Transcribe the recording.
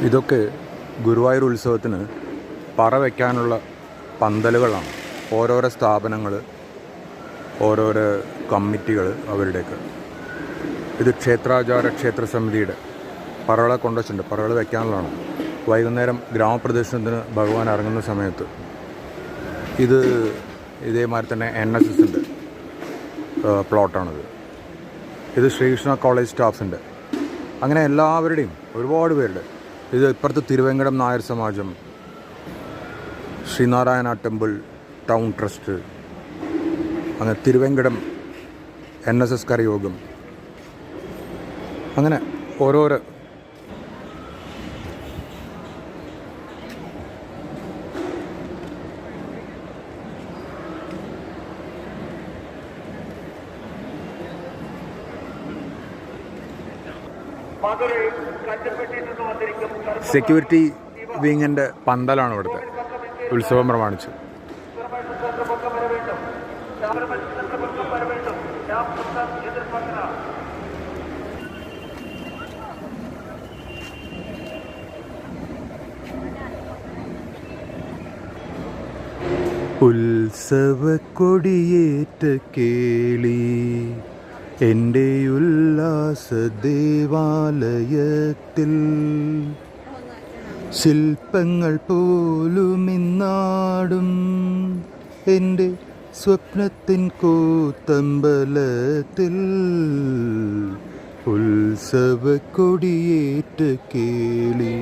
ഇതൊക്കെ ഗുരുവായൂർ ഉത്സവത്തിന് പറ വയ്ക്കാനുള്ള പന്തലുകളാണ്. ഓരോരോ സ്ഥാപനങ്ങൾ, ഓരോരോ കമ്മിറ്റികൾ അവരുടെയൊക്കെ. ഇത് ക്ഷേത്രാചാര ക്ഷേത്ര സമിതിയുടെ പറകളെ കൊണ്ടുവച്ചിട്ടുണ്ട്. പറകൾ വയ്ക്കാനുള്ളതാണ്. വൈകുന്നേരം ഗ്രാമപ്രദക്ഷിണത്തിന് ഭഗവാൻ ഇറങ്ങുന്ന സമയത്ത് ഇത് ഇതേമാതിരി തന്നെ NSSൻ്റെ പ്ലോട്ടാണിത്. ഇത് ശ്രീകൃഷ്ണ കോളേജ് സ്റ്റാഫ്സിൻ്റെ, അങ്ങനെ എല്ലാവരുടെയും ഒരുപാട് പേരുടെ. ഇത് ഇപ്പുറത്ത് തിരുവേങ്കടം നായർ സമാജം, ശ്രീനാരായണ ടെമ്പിൾ ടൗൺ ട്രസ്റ്റ്, അങ്ങനെ തിരുവേങ്കടം NSS കരയോഗം, അങ്ങനെ ഓരോരോ. സെക്യൂരിറ്റി വിങ്ങിൻ്റെ പന്തലാണ് ഇവിടുത്തെ ഉത്സവം പ്രമാണിച്ച്. ഉത്സവക്കൊടിയേറ്റ കേളി എൻ്റെ ഉല്ലാസ ദേവാലയത്തിൽ, ശില്പങ്ങൾ പോലും ഇന്നാടും എൻ്റെ സ്വപ്നത്തിൻ കൂത്തമ്പലത്തിൽ. ഉത്സവക്കൊടിയേറ്റ കേളി.